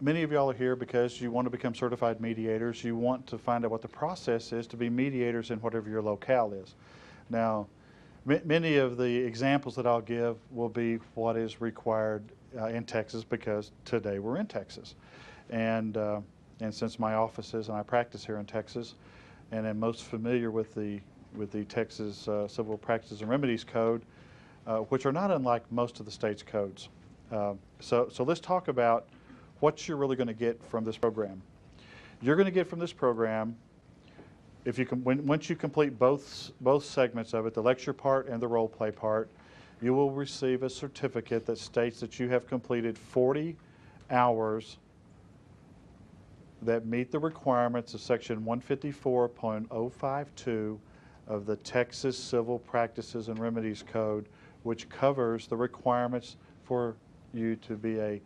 many of y'all are here because you want to become certified mediators. You want to find out what the process is to be mediators in whatever your locale is. Now, many of the examples that I'll give will be what is required in Texas, because today we're in Texas. And since my office is, and I practice here in Texas, and am most familiar with the Texas Civil Practices and Remedies Code, which are not unlike most of the state's codes. So let's talk about what you're really going to get from this program. You're going to get from this program, if you can, once you complete both segments of it, the lecture part and the role play part, you will receive a certificate that states that you have completed 40 hours that meet the requirements of Section 154.052 of the Texas Civil Practices and Remedies Code, which covers the requirements for you to be a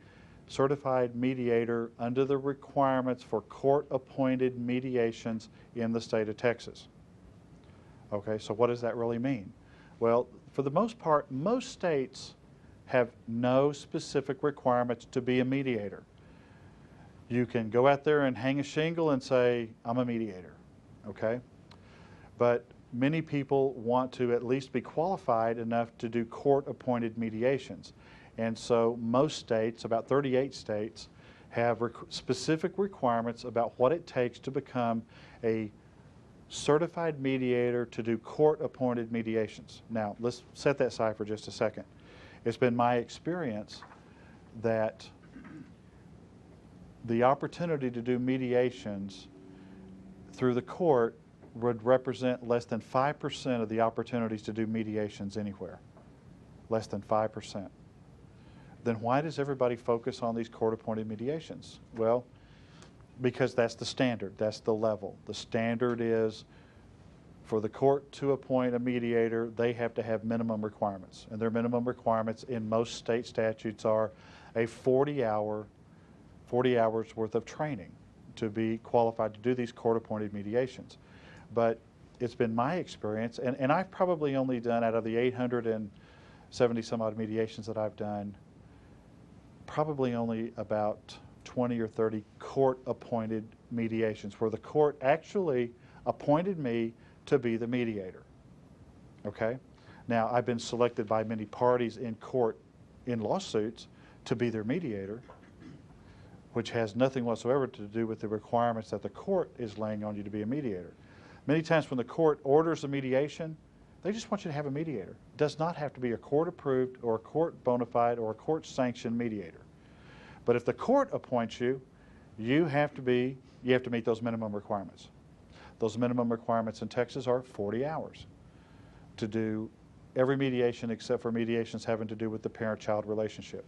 certified mediator under the requirements for court-appointed mediations in the state of Texas. Okay, so what does that really mean? Well, for the most part, most states have no specific requirements to be a mediator. You can go out there and hang a shingle and say, I'm a mediator, okay? But many people want to at least be qualified enough to do court-appointed mediations. And so most states, about 38 states, have specific requirements about what it takes to become a certified mediator to do court-appointed mediations. Now, let's set that aside for just a second. It's been my experience that the opportunity to do mediations through the court would represent less than 5% of the opportunities to do mediations anywhere. Less than 5%. Then why does everybody focus on these court-appointed mediations? Well, because that's the standard, that's the level. The standard is for the court to appoint a mediator, they have to have minimum requirements. And their minimum requirements in most state statutes are a 40 hours worth of training to be qualified to do these court-appointed mediations. But it's been my experience, and I've probably only done, out of the 870 some odd mediations that I've done, probably only about 20 or 30 court-appointed mediations where the court actually appointed me to be the mediator. Okay? Now, I've been selected by many parties in court in lawsuits to be their mediator, which has nothing whatsoever to do with the requirements that the court is laying on you to be a mediator. Many times when the court orders a mediation, they just want you to have a mediator. It does not have to be a court-approved or a court bona fide or a court-sanctioned mediator. But if the court appoints you, you have to meet those minimum requirements. Those minimum requirements in Texas are 40 hours to do every mediation except for mediations having to do with the parent-child relationship.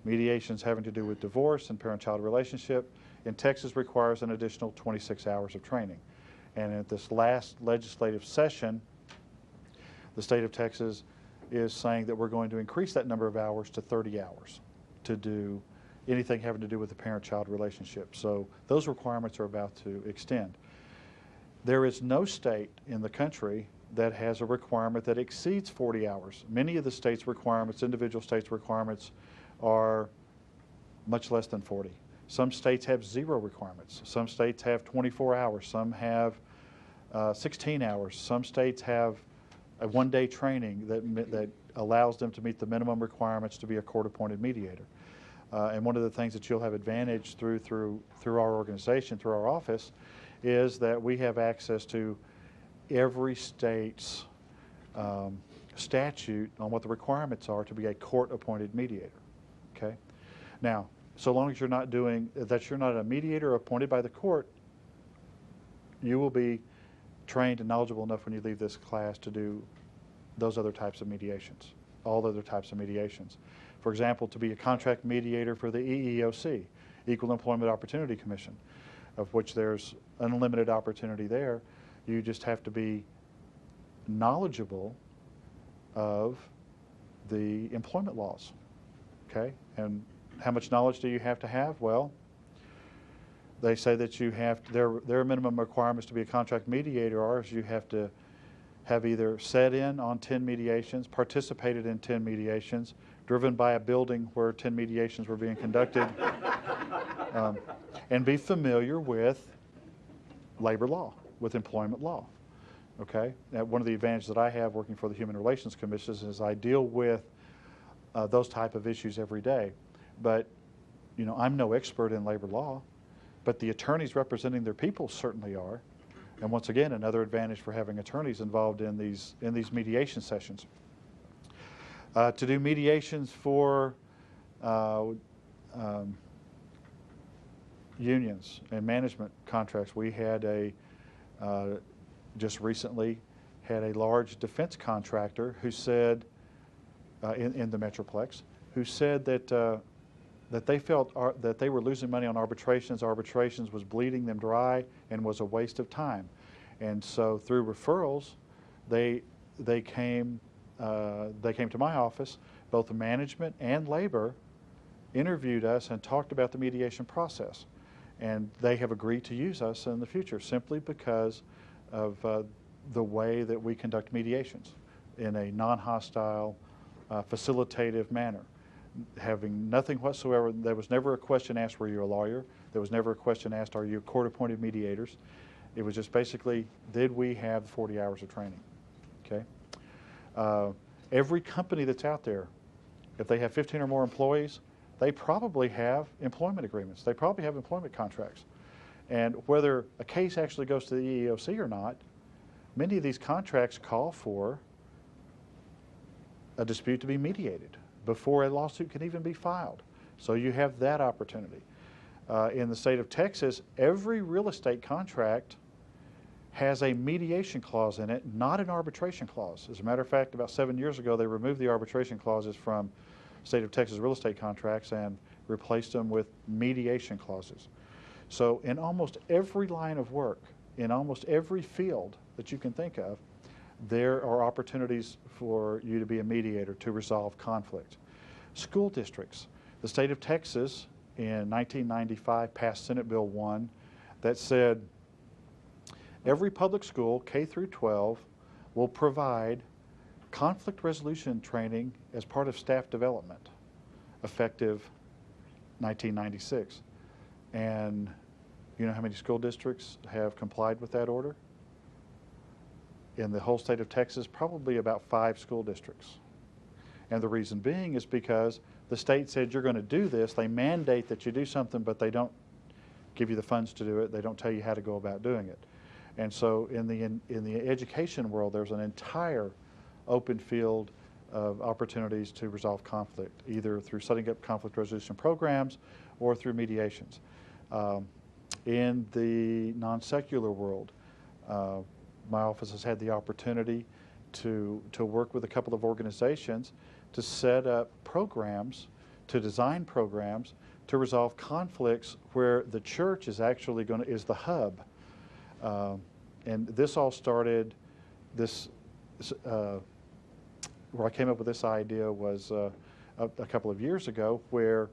Mediations having to do with divorce and parent-child relationship in Texas requires an additional 26 hours of training. And at this last legislative session, the state of Texas is saying that we're going to increase that number of hours to 30 hours to do anything having to do with the parent-child relationship. So those requirements are about to extend. There is no state in the country that has a requirement that exceeds 40 hours. Many of the states' requirements, individual states' requirements, are much less than 40. Some states have 0 requirements. Some states have 24 hours. Some have 16 hours. Some states have a one-day training that allows them to meet the minimum requirements to be a court-appointed mediator. And one of the things that you'll have advantage through our organization, through our office, is that we have access to every state's statute on what the requirements are to be a court-appointed mediator. Okay. Now, so long as you're not a mediator appointed by the court, you will be trained and knowledgeable enough when you leave this class to do those other types of mediations, all other types of mediations. For example, to be a contract mediator for the EEOC, Equal Employment Opportunity Commission, of which there's unlimited opportunity there. You just have to be knowledgeable of the employment laws. Okay, and how much knowledge do you have to have? Well, they say that you have their minimum requirements to be a contract mediator are you have to have either sat in on 10 mediations, participated in 10 mediations, driven by a building where 10 mediations were being conducted, um, and be familiar with labor law, with employment law. Okay? Now, one of the advantages that I have working for the Human Relations Commission is I deal with those type of issues every day. But, you know, I'm no expert in labor law, but the attorneys representing their people certainly are. And once again, another advantage for having attorneys involved in these mediation sessions. To do mediations for unions and management contracts, we had just recently had a large defense contractor who said, in the Metroplex, who said that that they felt that they were losing money on arbitrations. Arbitrations was bleeding them dry and was a waste of time. And so through referrals, they came to my office. Both the management and labor interviewed us and talked about the mediation process. And they have agreed to use us in the future simply because of the way that we conduct mediations in a non-hostile, facilitative manner. Having nothing whatsoever, there was never a question asked, were you a lawyer? There was never a question asked, are you court-appointed mediators? It was just basically, did we have 40 hours of training? Okay. Every company that's out there, if they have 15 or more employees, they probably have employment agreements. They probably have employment contracts. And whether a case actually goes to the EEOC or not, many of these contracts call for a dispute to be mediated before a lawsuit can even be filed. So you have that opportunity. In the state of Texas, every real estate contract has a mediation clause in it, not an arbitration clause. As a matter of fact, about 7 years ago, they removed the arbitration clauses from state of Texas real estate contracts and replaced them with mediation clauses. So in almost every line of work, in almost every field that you can think of, there are opportunities for you to be a mediator to resolve conflict. School districts. The state of Texas in 1995 passed Senate Bill 1 that said every public school, K through 12, will provide conflict resolution training as part of staff development, effective 1996. And you know how many school districts have complied with that order? In the whole state of Texas, probably about 5 school districts. And the reason being is because the state said you're going to do this. They mandate that you do something, but they don't give you the funds to do it. They don't tell you how to go about doing it. And so in the education world, there's an entire open field of opportunities to resolve conflict, either through setting up conflict resolution programs or through mediations. In the non-secular world, my office has had the opportunity to work with a couple of organizations to set up programs, to design programs to resolve conflicts where the church is actually is the hub. And this all started, where I came up with this idea was a couple of years ago, where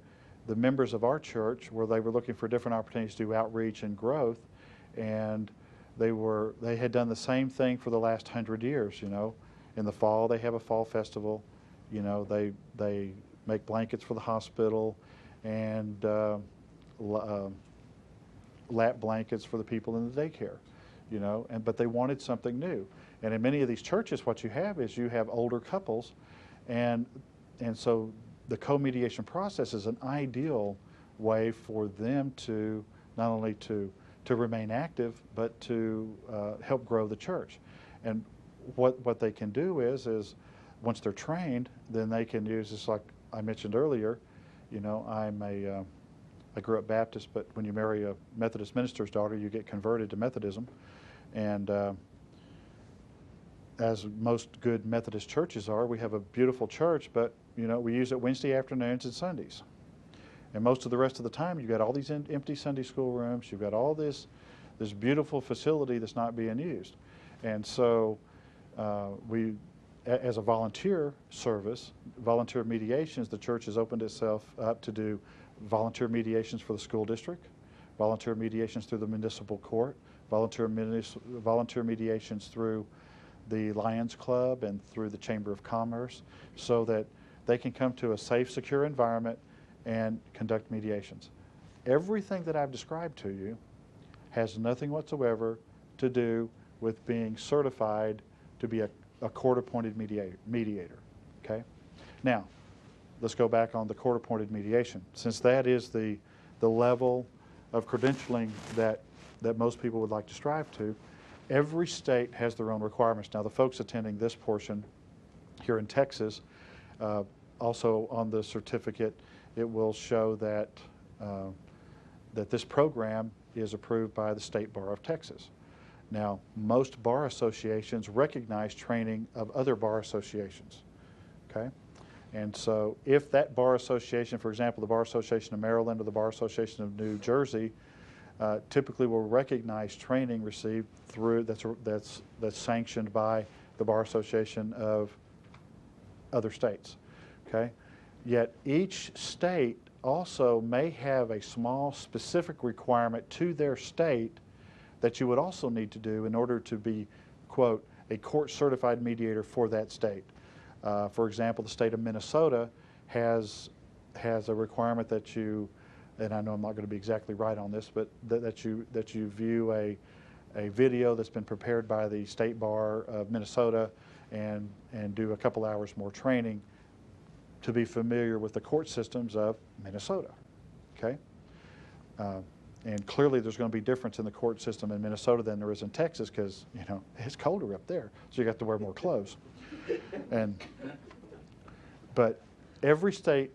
the members of our church, where they were looking for different opportunities to do outreach and growth, and they had done the same thing for the last 100 years. You know, in the fall they have a fall festival. You know, they make blankets for the hospital and lap blankets for the people in the daycare. You know, but they wanted something new. And in many of these churches, what you have is you have older couples, and so the co-mediation process is an ideal way for them to not only to remain active, but to help grow the church. And what they can do is once they're trained, then they can use, just like I mentioned earlier, you know, I grew up Baptist, but when you marry a Methodist minister's daughter, you get converted to Methodism. And as most good Methodist churches are, we have a beautiful church, but you know, we use it Wednesday afternoons and Sundays. And most of the rest of the time, you've got all these empty Sunday school rooms. You've got all this beautiful facility that's not being used. And so as a volunteer service, volunteer mediations, the church has opened itself up to do volunteer mediations for the school district, volunteer mediations through the municipal court, volunteer mediations through the Lions Club and through the Chamber of Commerce, so that they can come to a safe, secure environment and conduct mediations. Everything that I've described to you has nothing whatsoever to do with being certified to be a court-appointed mediator. Okay? Now, let's go back on the court-appointed mediation. Since that is the level of credentialing that most people would like to strive to, every state has their own requirements. Now, the folks attending this portion here in Texas, also on the certificate, it will show that that this program is approved by the State Bar of Texas. Now, most bar associations recognize training of other bar associations, okay? And so if that bar association, for example, the Bar Association of Maryland or the Bar Association of New Jersey, typically will recognize training received through, that's sanctioned by the Bar Association of other states, okay? Yet each state also may have a small specific requirement to their state that you would also need to do in order to be, quote, a court-certified mediator for that state. For example, the state of Minnesota has a requirement that you, and I know I'm not going to be exactly right on this, but that you view a video that's been prepared by the State Bar of Minnesota and do a couple hours more training to be familiar with the court systems of Minnesota, okay? And clearly there's going to be difference in the court system in Minnesota than there is in Texas because, you know, it's colder up there, so you got to wear more clothes. But every state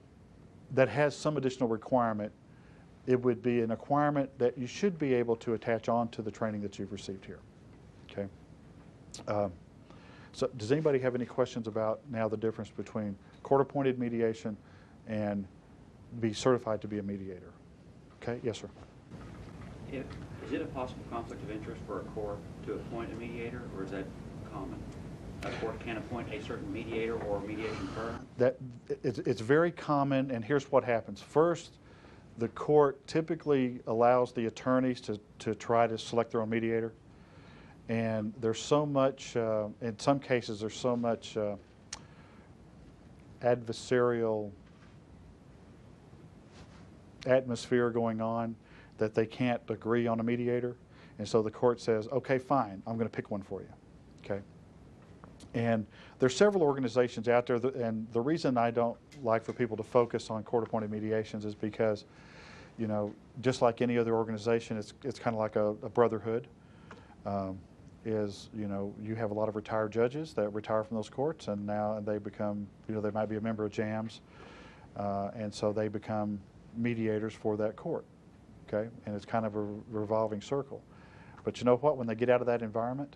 that has some additional requirement, it would be an requirement that you should be able to attach on to the training that you've received here, okay? So does anybody have any questions about now the difference between court-appointed mediation and be certified to be a mediator? Okay, yes, sir. Is it a possible conflict of interest for a court to appoint a mediator, or is that common? A court can appoint a certain mediator or mediation firm? It's very common, and here's what happens. First, the court typically allows the attorneys to try to select their own mediator. And there's so much, in some cases, there's so much adversarial atmosphere going on that they can't agree on a mediator. And so the court says, okay, fine, I'm going to pick one for you, okay? And there's several organizations out there, and the reason I don't like for people to focus on court-appointed mediations is because, you know, just like any other organization, it's kind of like a brotherhood. You know, you have a lot of retired judges that retire from those courts, and now they become, you know, they might be a member of JAMS, and so they become mediators for that court, okay? And it's kind of a revolving circle. But you know what? When they get out of that environment,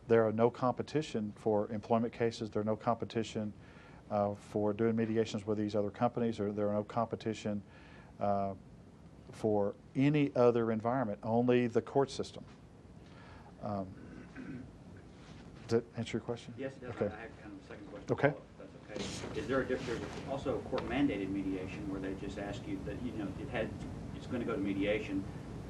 there are no competition for employment cases. There are no competition for doing mediations with these other companies, or there are no competition for any other environment, only the court system. Does that answer your question? Yes, it does. Okay. I have kind of a second question. Okay. That's okay. Is there a difference? There's also court-mandated mediation where they just ask you that, you know, it's going to go to mediation.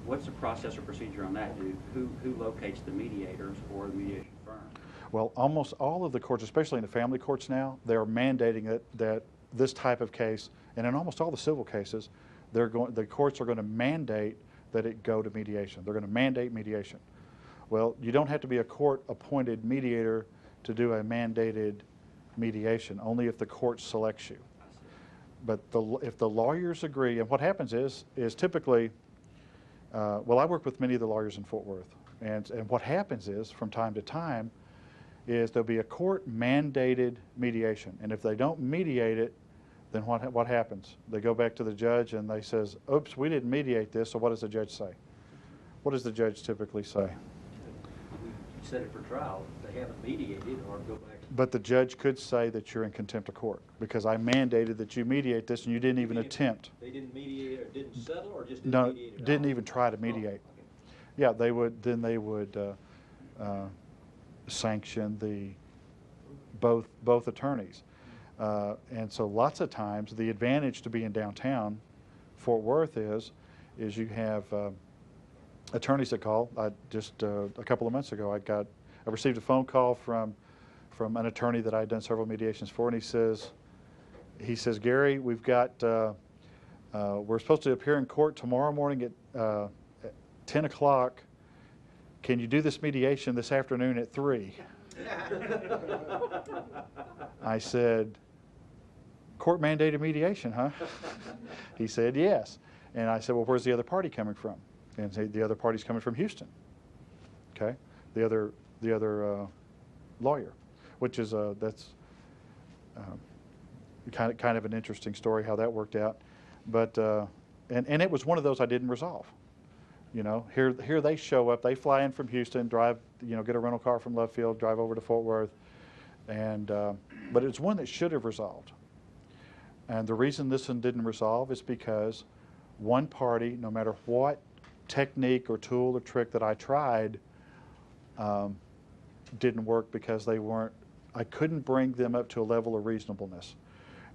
What's the process or procedure on that? Who locates the mediators or the mediation firm? Well, almost all of the courts, especially in the family courts now, they're mandating that this type of case, and in almost all the civil cases, the courts are going to mandate that it go to mediation. They're going to mandate mediation. Well, you don't have to be a court-appointed mediator to do a mandated mediation, only if the court selects you. But if the lawyers agree, and what happens is typically, well, I work with many of the lawyers in Fort Worth, and what happens is, from time to time, is there'll be a court-mandated mediation, and if they don't mediate it, then what happens? They go back to the judge and they says, oops, we didn't mediate this, so what does the judge say? What does the judge typically say? Set it for trial. They haven't mediated, or go back. But the judge could say that you're in contempt of court because I mandated that you mediate this and you didn't even attempt. They didn't mediate or didn't settle, or just didn't mediate? No, didn't even try to mediate. Oh, okay. Yeah, they would sanction both attorneys. And so lots of times the advantage to being downtown Fort Worth is you have attorneys that call. Just a couple of months ago, I received a phone call from an attorney that I had done several mediations for, and he says, Gary, we've got we're supposed to appear in court tomorrow morning at 10 o'clock. Can you do this mediation this afternoon at 3? I said, court-mandated mediation, huh? He said, yes. And I said, well, where's the other party coming from? And the other party's coming from Houston. Okay, the other lawyer, which is that's kind of an interesting story how that worked out. But and it was one of those I didn't resolve. You know, here they show up, they fly in from Houston, drive, you know, get a rental car from Lacefield, drive over to Fort Worth, and but it's one that should have resolved. And the reason this one didn't resolve is because one party, no matter what technique or tool or trick that I tried, didn't work because they weren't. I couldn't bring them up to a level of reasonableness.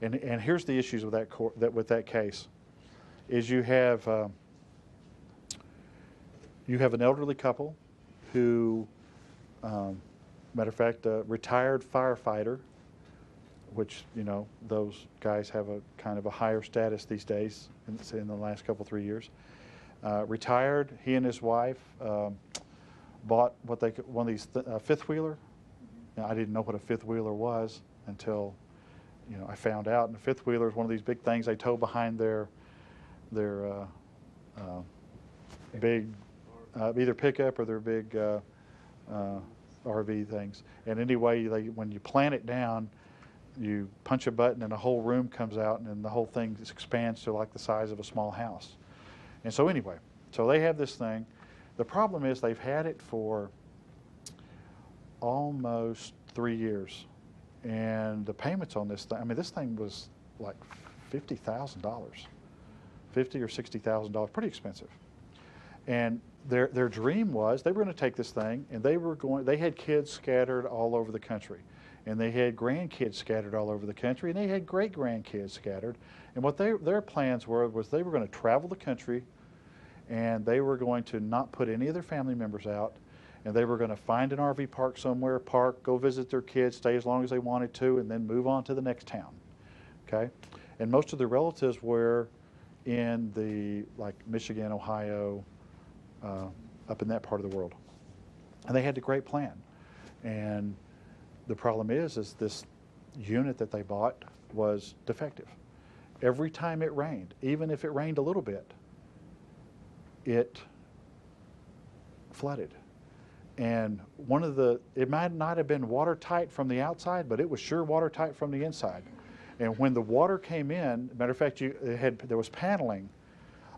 And here's the issues with that case, is you have an elderly couple who, matter of fact, a retired firefighter, which, you know, those guys have a kind of a higher status these days in the last couple, 3 years. Retired, he and his wife bought one of these fifth wheeler. Now, I didn't know what a fifth wheeler was until, you know, I found out. And a fifth wheeler is one of these big things they tow behind their big either pickup or their big RV things. And anyway, when you plant it down, you punch a button and a whole room comes out, and then the whole thing expands to like the size of a small house. And so anyway, so they have this thing. The problem is they've had it for almost 3 years. And the payments on this thing, I mean, this thing was like $50,000, $50,000 or $60,000, pretty expensive. And their dream was they were going to take this thing, and they had kids scattered all over the country, and they had grandkids scattered all over the country, and they had great grandkids scattered. And what their plans was they were going to travel the country, and they were going to not put any of their family members out, and they were going to find an RV park somewhere, go visit their kids, stay as long as they wanted to, and then move on to the next town. Okay, and most of their relatives were in like Michigan, Ohio, up in that part of the world, and they had a great plan. And the problem is this unit that they bought was defective. Every time it rained, even if it rained a little bit, it flooded. And it might not have been watertight from the outside, but it was sure watertight from the inside. And when the water came in, matter of fact, there was paneling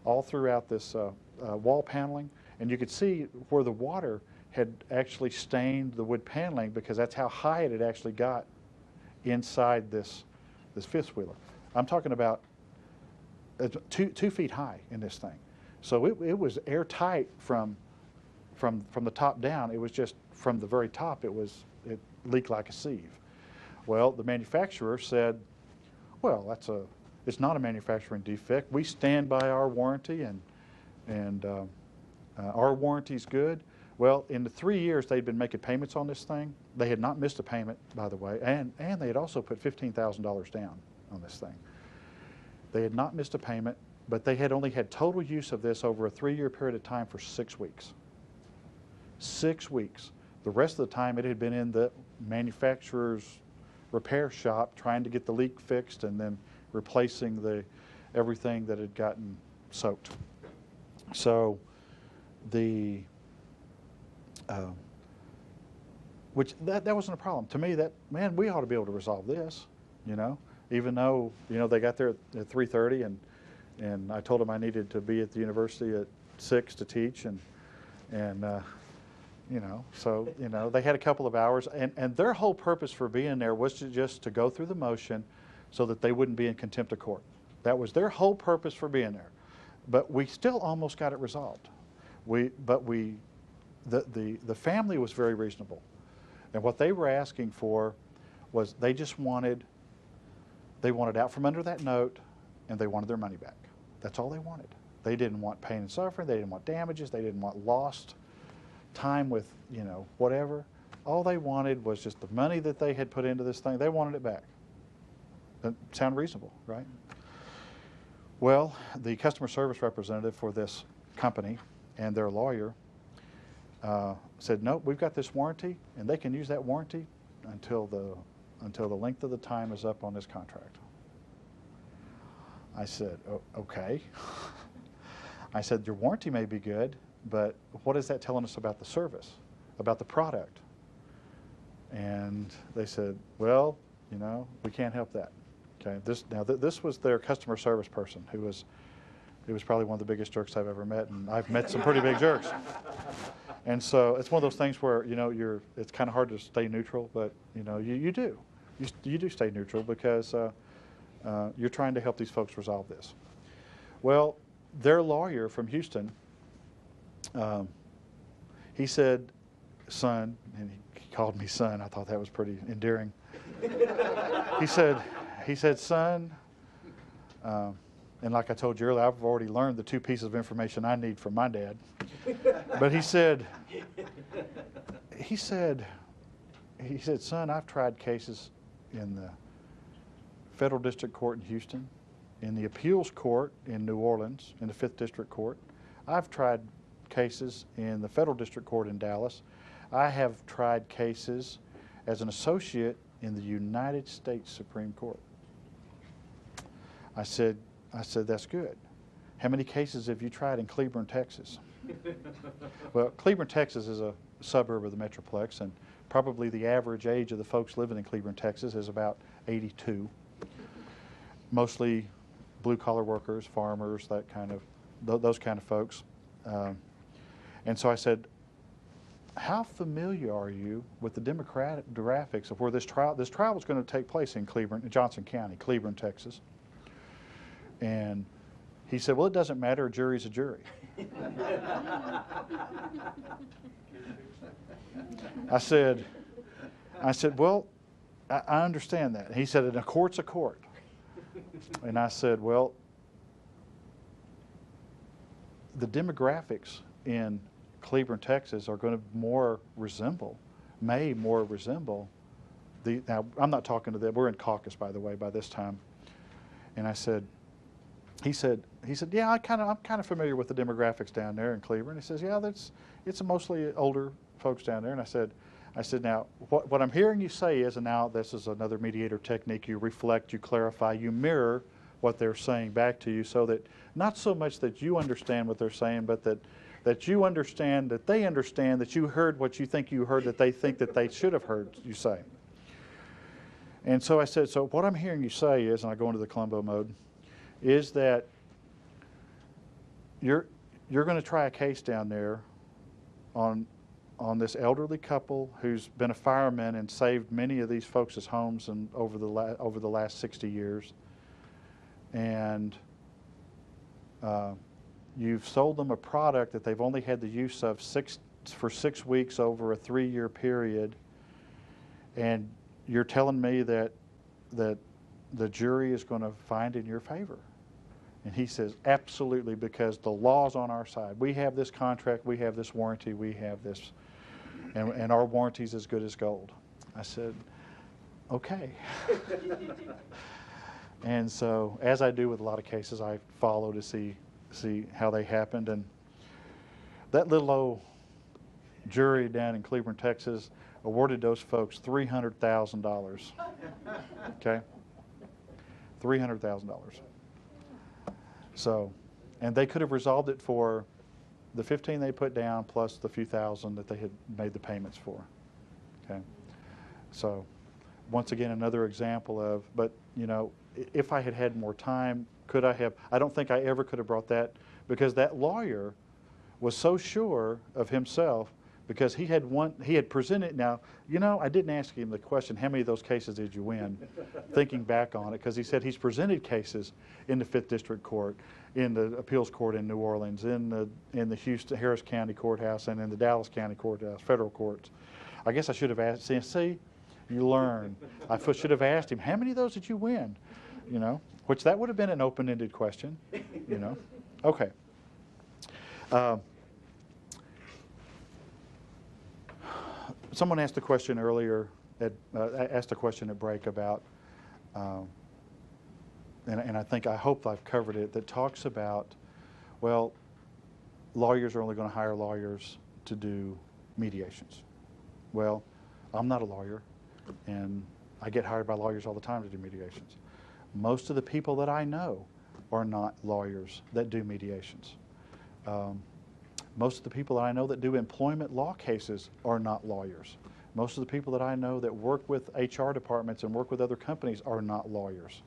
all throughout this wall paneling, and you could see where the water had actually stained the wood paneling, because that's how high it had actually got inside this fifth wheeler. I'm talking about 2 feet high in this thing. So it was airtight from the top down. It was just from the very top, it leaked like a sieve. Well, the manufacturer said, well, it's not a manufacturing defect. We stand by our warranty, and our warranty's good. Well, in the 3 years they'd been making payments on this thing, they had not missed a payment, by the way, and they had also put $15,000 down on this thing. They had not missed a payment, but they had only had total use of this over a 3-year period of time for 6 weeks. 6 weeks. The rest of the time it had been in the manufacturer's repair shop trying to get the leak fixed, and then replacing everything that had gotten soaked. So which that wasn't a problem. To me, man, we ought to be able to resolve this, you know, even though, you know, they got there at 3:30, and I told them I needed to be at the university at 6 to teach, and you know, so, you know, they had a couple of hours, and their whole purpose for being there was just to go through the motion so that they wouldn't be in contempt of court. That was their whole purpose for being there. But we still almost got it resolved. The family was very reasonable. And what they were asking for was they wanted out from under that note, and they wanted their money back. That's all they wanted. They didn't want pain and suffering. They didn't want damages. They didn't want lost time with, you know, whatever. All they wanted was just the money that they had put into this thing. They wanted it back. That sound reasonable, right? Well, the customer service representative for this company and their lawyer said, no, we've got this warranty, and they can use that warranty until the length of the time is up on this contract. I said, okay. I said, your warranty may be good, but what is that telling us about the service, about the product? And they said, well, you know, we can't help that. Okay. This was their customer service person, who was probably one of the biggest jerks I've ever met, and I've met some pretty big jerks. And so it's one of those things where, you know, it's kind of hard to stay neutral, but you know, you do stay neutral because you're trying to help these folks resolve this. Well, their lawyer from Houston, he said, son, and he called me son. I thought that was pretty endearing. He said, son, and like I told you earlier, I've already learned the 2 pieces of information I need from my dad. But he said, son, I've tried cases in the Federal District Court in Houston, in the Appeals Court in New Orleans, in the 5th District Court. I've tried cases in the Federal District Court in Dallas. I have tried cases as an associate in the United States Supreme Court. I said, that's good. How many cases have you tried in Cleburne, Texas? Well, Cleburne, Texas is a suburb of the Metroplex, and probably the average age of the folks living in Cleburne, Texas is about 82. Mostly blue-collar workers, farmers, that kind of, those kind of folks. And so I said, how familiar are you with the demographics of where this trial was going to take place in Johnson County, Cleburne, Texas? And he said, well, it doesn't matter, a jury's a jury. I said, well, I understand that. He said, and a court's a court. And I said, well, the demographics in Cleburne, Texas are going to may more resemble now I'm not talking to them, we're in caucus, by the way, by this time. And I said, he said, yeah, I'm kind of familiar with the demographics down there in Cleburne. He says, yeah, it's mostly older folks down there. And I said, now, what I'm hearing you say is, and now this is another mediator technique, you reflect, you clarify, you mirror what they're saying back to you, so that not so much that you understand what they're saying, but that you understand, that they understand, that you heard what you think you heard, that they think that they should have heard you say. And so I said, so what I'm hearing you say is, and I go into the Columbo mode, is that you're going to try a case down there on this elderly couple who's been a fireman and saved many of these folks' homes over the last 60 years. And you've sold them a product that they've only had the use of for 6 weeks over a 3-year period, and you're telling me that the jury is going to find in your favor. And he says, absolutely, because the law's on our side. We have this contract, we have this warranty, we have this, and our warranty's as good as gold. I said, okay. And so, as I do with a lot of cases, I follow to see how they happened. And that little old jury down in Cleburne, Texas, awarded those folks $300,000. Okay? $300,000. So, and they could have resolved it for the 15 they put down plus the few thousand that they had made the payments for. Okay? So, once again, another example of, but you know, if I had had more time, could I have? I don't think I ever could have brought that, because that lawyer was so sure of himself, because he had presented. Now, you know, I didn't ask him the question, how many of those cases did you win? Thinking back on it, because he said he's presented cases in the 5th District Court, in the Appeals Court in New Orleans, in the Houston Harris County Courthouse, and in the Dallas County Courthouse, federal courts. I guess I should have asked. See, you learn. I should have asked him, how many of those did you win? You know, which that would have been an open-ended question. You know, okay. Someone asked a question earlier, asked a question at break about, and I hope I've covered it, that talks about, well, lawyers are only going to hire lawyers to do mediations. Well, I'm not a lawyer, and I get hired by lawyers all the time to do mediations. Most of the people that I know are not lawyers that do mediations. Most of the people that I know that do employment law cases are not lawyers. Most of the people that I know that work with HR departments and work with other companies are not lawyers.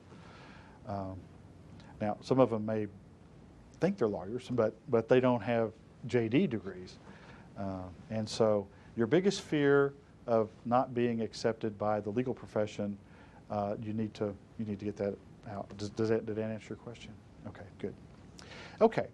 Now, some of them may think they're lawyers, but they don't have JD degrees. And so your biggest fear of not being accepted by the legal profession, you need to get that out. Did that answer your question? Okay, good. Okay.